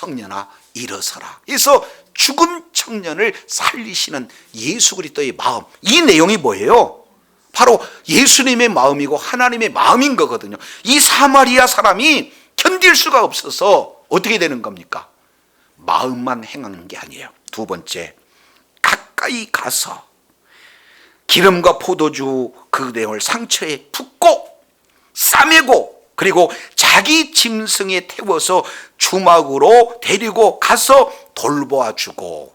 청년아 일어서라. 그래서 죽은 청년을 살리시는 예수 그리스도의 마음, 이 내용이 뭐예요? 바로 예수님의 마음이고 하나님의 마음인 거거든요. 이 사마리아 사람이 견딜 수가 없어서 어떻게 되는 겁니까? 마음만 행하는 게 아니에요. 두 번째, 가까이 가서 기름과 포도주 그 내용을 상처에 붓고 싸매고 그리고 자기 짐승에 태워서 주막으로 데리고 가서 돌보아주고,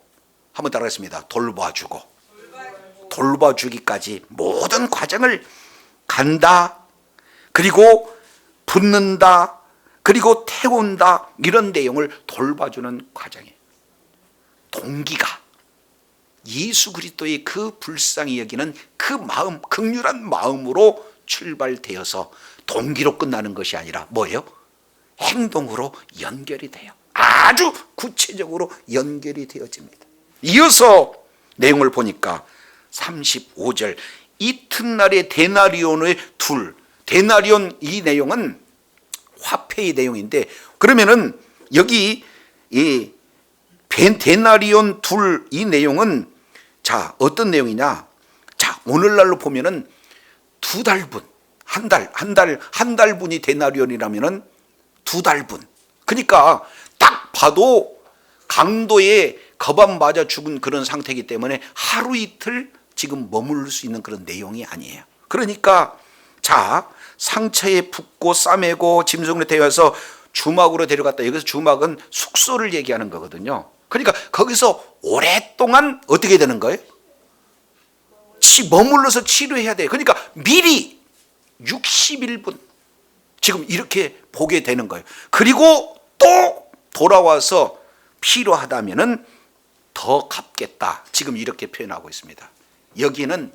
한번 따라하겠습니다. 돌보아주고, 돌봐주기까지 모든 과정을 간다, 그리고 붓는다, 그리고 태운다, 이런 내용을 돌봐주는 과정이에요. 동기가 예수 그리스도의 그 불쌍히 여기는 그 마음, 긍휼한 마음으로 출발되어서 동기로 끝나는 것이 아니라 뭐예요? 행동으로 연결이 돼요. 아주 구체적으로 연결이 되어집니다. 이어서 내용을 보니까 35절, 이튿날에 데나리온의 둘, 데나리온 이 내용은 화폐의 내용인데, 그러면은 여기 이 데나리온 둘 이 내용은 자 어떤 내용이냐? 자 오늘날로 보면은 두 달분, 한 달분이 데나리온이라면은 두 달분. 그러니까 딱 봐도 강도에 거반 맞아 죽은 그런 상태이기 때문에 하루 이틀 지금 머물 수 있는 그런 내용이 아니에요. 그러니까 자 상처에 붓고 싸매고 짐승으로 데려와서 주막으로 데려갔다. 여기서 주막은 숙소를 얘기하는 거거든요. 그러니까 거기서 오랫동안 어떻게 되는 거예요? 머물러서 치료해야 돼요. 그러니까 미리 61분 지금 이렇게 보게 되는 거예요. 그리고 또 돌아와서 필요하다면은 더 갚겠다. 지금 이렇게 표현하고 있습니다. 여기는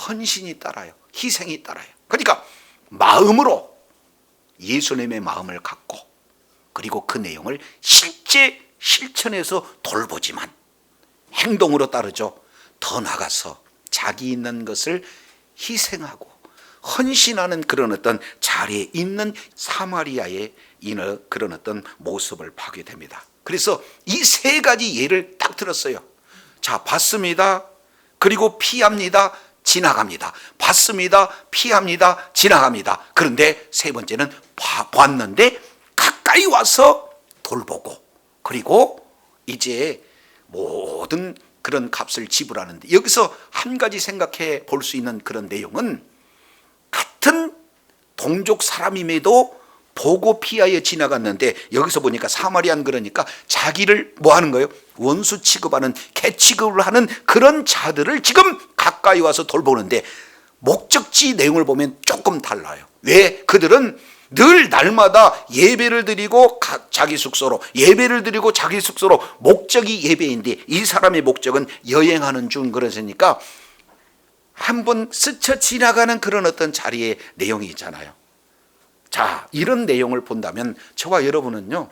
헌신이 따라요. 희생이 따라요. 그러니까 마음으로 예수님의 마음을 갖고 그리고 그 내용을 실제 실천해서 돌보지만 행동으로 따르죠. 더 나가서 자기 있는 것을 희생하고 헌신하는 그런 어떤 자리에 있는 사마리아의 그런 어떤 모습을 보게 됩니다. 그래서 이 세 가지 예를 딱 들었어요. 자, 받습니다. 그리고 피합니다. 지나갑니다. 받습니다. 피합니다. 지나갑니다. 그런데 세 번째는 봤는데 가까이 와서 돌보고 그리고 이제 모든 그런 값을 지불하는데, 여기서 한 가지 생각해 볼 수 있는 그런 내용은 같은 동족 사람임에도 보고 피하여 지나갔는데 여기서 보니까 사마리안, 그러니까 자기를 뭐 하는 거예요? 원수 취급하는, 개 취급을 하는 그런 자들을 지금 가까이 와서 돌보는데 목적지 내용을 보면 조금 달라요. 왜? 그들은 늘 날마다 예배를 드리고 자기 숙소로, 예배를 드리고 자기 숙소로, 목적이 예배인데 이 사람의 목적은 여행하는 중, 그러니까 한번 스쳐 지나가는 그런 어떤 자리의 내용이 있잖아요. 자, 이런 내용을 본다면 저와 여러분은요,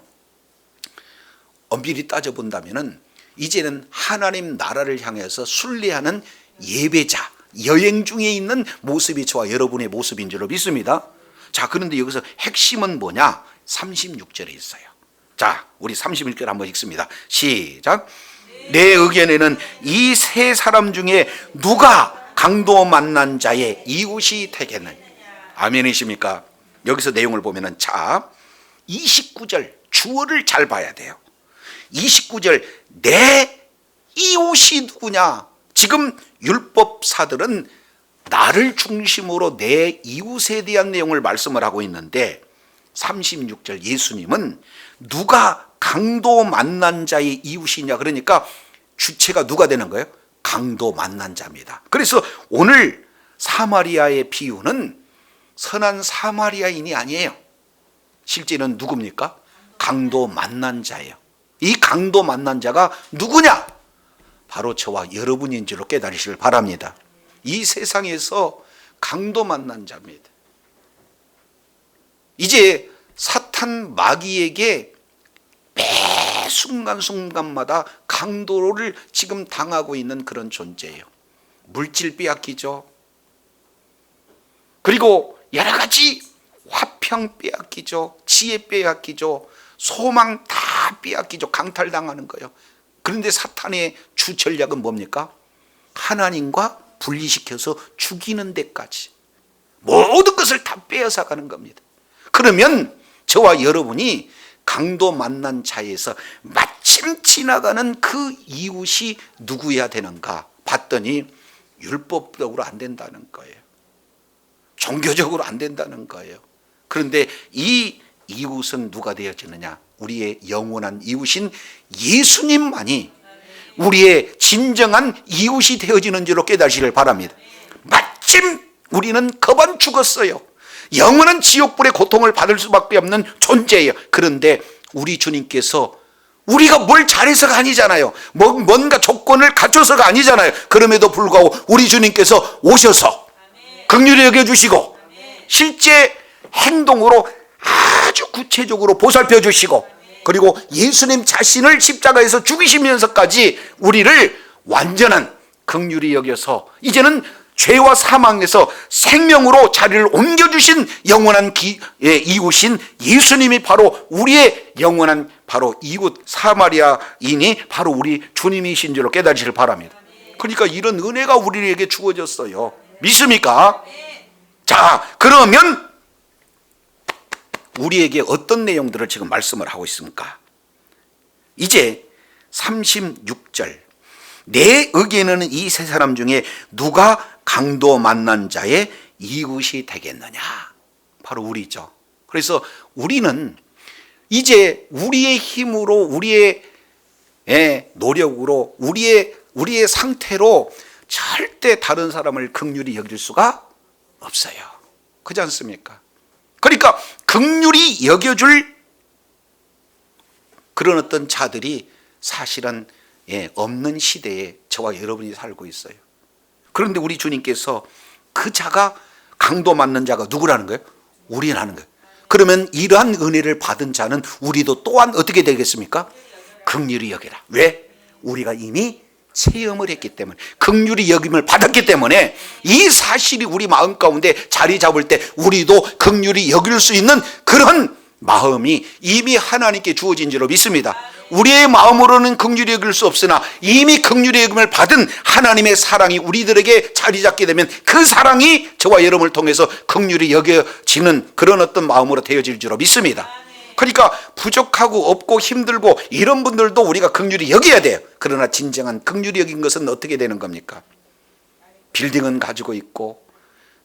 엄밀히 따져본다면은 이제는 하나님 나라를 향해서 순례하는 예배자, 여행 중에 있는 모습이 저와 여러분의 모습인 줄로 믿습니다. 자, 그런데 여기서 핵심은 뭐냐? 36절에 있어요. 자, 우리 36절 한번 읽습니다. 시작. 내 의견에는 이 세 사람 중에 누가 강도 만난 자의 이웃이 되겠느냐? 아멘이십니까? 여기서 내용을 보면은, 자, 29절 주어를 잘 봐야 돼요. 29절 내 이웃이 누구냐? 지금 율법사들은 나를 중심으로 내 이웃에 대한 내용을 말씀을 하고 있는데 36절 예수님은 누가 강도 만난 자의 이웃이냐, 그러니까 주체가 누가 되는 거예요? 강도 만난 자입니다. 그래서 오늘 사마리아의 비유는 선한 사마리아인이 아니에요. 실제는 누굽니까? 강도 만난 자예요. 이 강도 만난 자가 누구냐? 바로 저와 여러분인 줄로 깨달으시길 바랍니다. 이 세상에서 강도 만난 자입니다. 이제 사탄 마귀에게 매 순간순간마다 강도를 지금 당하고 있는 그런 존재예요. 물질 빼앗기죠. 그리고 여러 가지 화평 빼앗기죠. 지혜 빼앗기죠. 소망 다 다 빼앗기죠. 강탈당하는 거예요. 그런데 사탄의 주 전략은 뭡니까? 하나님과 분리시켜서 죽이는 데까지 모든 것을 다 빼앗아 가는 겁니다. 그러면 저와 여러분이 강도 만난 자에서 마침 지나가는 그 이웃이 누구여야 되는가 봤더니 율법적으로 안 된다는 거예요. 종교적으로 안 된다는 거예요. 그런데 이 이웃은 누가 되어지느냐? 우리의 영원한 이웃인 예수님만이 우리의 진정한 이웃이 되어지는 줄로 깨달으시길 바랍니다. 마침 우리는 거반 죽었어요. 영원한 지옥불의 고통을 받을 수밖에 없는 존재예요. 그런데 우리 주님께서 우리가 뭘 잘해서가 아니잖아요. 뭔가 조건을 갖춰서가 아니잖아요. 그럼에도 불구하고 우리 주님께서 오셔서 긍휼히 여겨주시고 실제 행동으로 아주 구체적으로 보살펴 주시고 그리고 예수님 자신을 십자가에서 죽이시면서까지 우리를 완전한 긍휼히 여겨서 이제는 죄와 사망에서 생명으로 자리를 옮겨주신 영원한 이웃인 예수님이 바로 우리의 영원한 바로 이웃 사마리아인이 바로 우리 주님이신 줄로 깨달으시길 바랍니다. 그러니까 이런 은혜가 우리에게 주어졌어요. 믿습니까? 자, 그러면 우리에게 어떤 내용들을 지금 말씀을 하고 있습니까? 이제 36절 내 의견에는 이 세 사람 중에 누가 강도 만난 자의 이웃이 되겠느냐? 바로 우리죠. 그래서 우리는 이제 우리의 힘으로 우리의 노력으로 우리의 상태로 절대 다른 사람을 긍휼히 여길 수가 없어요. 그렇지 않습니까? 그러니까 긍휼히 여겨줄 그런 어떤 자들이 사실은 없는 시대에 저와 여러분이 살고 있어요. 그런데 우리 주님께서 그 자가 강도 맞는 자가 누구라는 거예요? 우리라는 거예요. 그러면 이러한 은혜를 받은 자는 우리도 또한 어떻게 되겠습니까? 긍휼히 여겨라. 왜? 우리가 이미 체험을 했기 때문에, 긍휼히 여김을 받았기 때문에 이 사실이 우리 마음 가운데 자리 잡을 때 우리도 긍휼히 여길 수 있는 그런 마음이 이미 하나님께 주어진 줄로 믿습니다. 우리의 마음으로는 긍휼히 여길 수 없으나 이미 긍휼히 여김을 받은 하나님의 사랑이 우리들에게 자리 잡게 되면 그 사랑이 저와 여러분을 통해서 긍휼히 여겨지는 그런 어떤 마음으로 되어질 줄로 믿습니다. 그러니까 부족하고 없고 힘들고 이런 분들도 우리가 긍휼히 여겨야 돼요. 그러나 진정한 긍휼히 여긴 것은 어떻게 되는 겁니까? 빌딩은 가지고 있고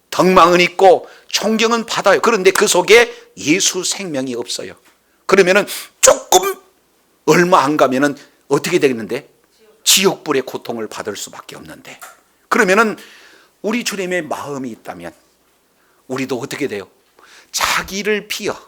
덕망은 있고 존경은 받아요. 그런데 그 속에 예수 생명이 없어요. 그러면은 조금 얼마 안 가면은 어떻게 되겠는데? 지옥불의 고통을 받을 수밖에 없는데, 그러면은 우리 주님의 마음이 있다면 우리도 어떻게 돼요? 자기를 비어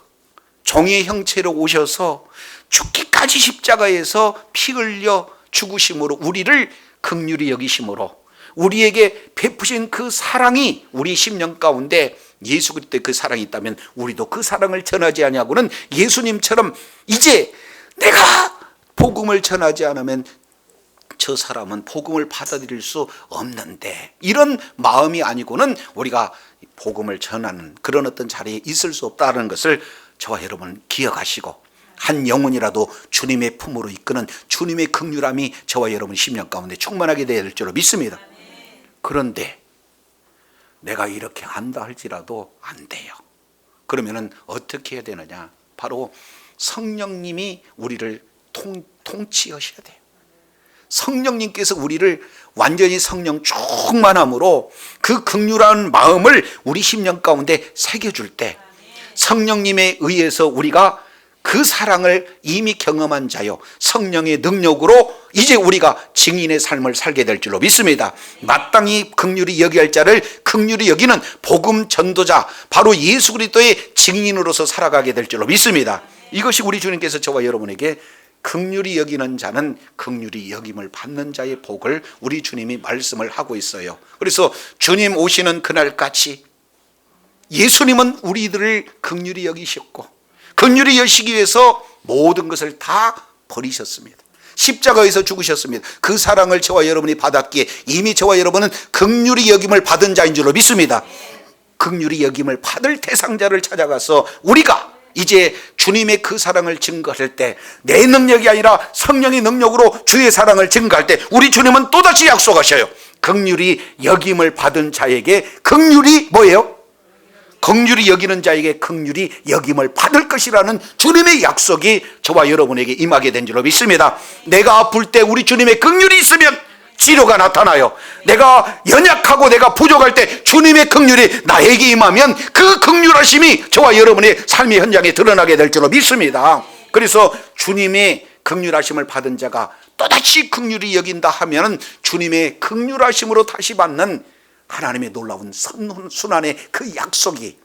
종의 형체로 오셔서 죽기까지 십자가에서 피 흘려 죽으심으로 우리를 긍휼히 여기심으로 우리에게 베푸신 그 사랑이 우리 심령 가운데 예수 그리스도의 그 사랑이 있다면 우리도 그 사랑을 전하지 아니하고는 예수님처럼 이제 내가 복음을 전하지 않으면 저 사람은 복음을 받아들일 수 없는데, 이런 마음이 아니고는 우리가 복음을 전하는 그런 어떤 자리에 있을 수 없다는 것을 저와 여러분 기억하시고 한 영혼이라도 주님의 품으로 이끄는 주님의 긍휼함이 저와 여러분 심령 가운데 충만하게 될 줄로 믿습니다. 그런데 내가 이렇게 한다 할지라도 안 돼요. 그러면은 어떻게 해야 되느냐? 바로 성령님이 우리를 통치하셔야 돼요. 성령님께서 우리를 완전히 성령 충만함으로 그 긍휼한 마음을 우리 심령 가운데 새겨줄 때 성령님에 의해서 우리가 그 사랑을 이미 경험한 자요 성령의 능력으로 이제 우리가 증인의 삶을 살게 될 줄로 믿습니다. 마땅히 긍휼히 여겨야 할 자를 긍휼히 여기는 복음 전도자, 바로 예수 그리스도의 증인으로서 살아가게 될 줄로 믿습니다. 이것이 우리 주님께서 저와 여러분에게 긍휼히 여기는 자는 긍휼히 여김을 받는 자의 복을 우리 주님이 말씀을 하고 있어요. 그래서 주님 오시는 그날까지 예수님은 우리들을 긍휼히 여기셨고 긍휼히 여시기 위해서 모든 것을 다 버리셨습니다. 십자가에서 죽으셨습니다. 그 사랑을 저와 여러분이 받았기에 이미 저와 여러분은 긍휼히 여김을 받은 자인 줄로 믿습니다. 긍휼히 여김을 받을 대상자를 찾아가서 우리가 이제 주님의 그 사랑을 증거할 때, 내 능력이 아니라 성령의 능력으로 주의 사랑을 증거할 때 우리 주님은 또다시 약속하셔요. 긍휼히 여김을 받은 자에게 긍휼히 뭐예요? 긍휼히 여기는 자에게 긍휼히 여김을 받을 것이라는 주님의 약속이 저와 여러분에게 임하게 된 줄로 믿습니다. 내가 아플 때 우리 주님의 긍휼이 있으면 치료가 나타나요. 내가 연약하고 내가 부족할 때 주님의 긍휼이 나에게 임하면 그 긍휼하심이 저와 여러분의 삶의 현장에 드러나게 될 줄로 믿습니다. 그래서 주님의 긍휼하심을 받은 자가 또다시 긍휼히 여긴다 하면 주님의 긍휼하심으로 다시 받는 하나님의 놀라운 선순환의 그 약속이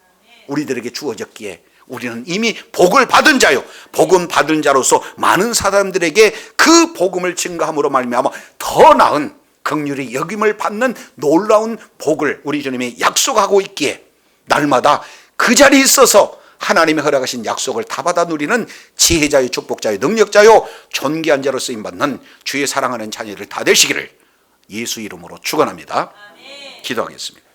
우리들에게 주어졌기에 우리는 이미 복을 받은 자요, 복음 받은 자로서 많은 사람들에게 그 복음을 증거함으로 말미암아 더 나은 긍휼히 여김을 받는 놀라운 복을 우리 주님이 약속하고 있기에 날마다 그 자리에 있어서 하나님의 허락하신 약속을 다 받아 누리는 지혜자요, 축복자요, 능력자요, 존귀한 자로 쓰임받는 주의 사랑하는 자녀들 다 되시기를 예수 이름으로 축원합니다. 기도하겠습니다.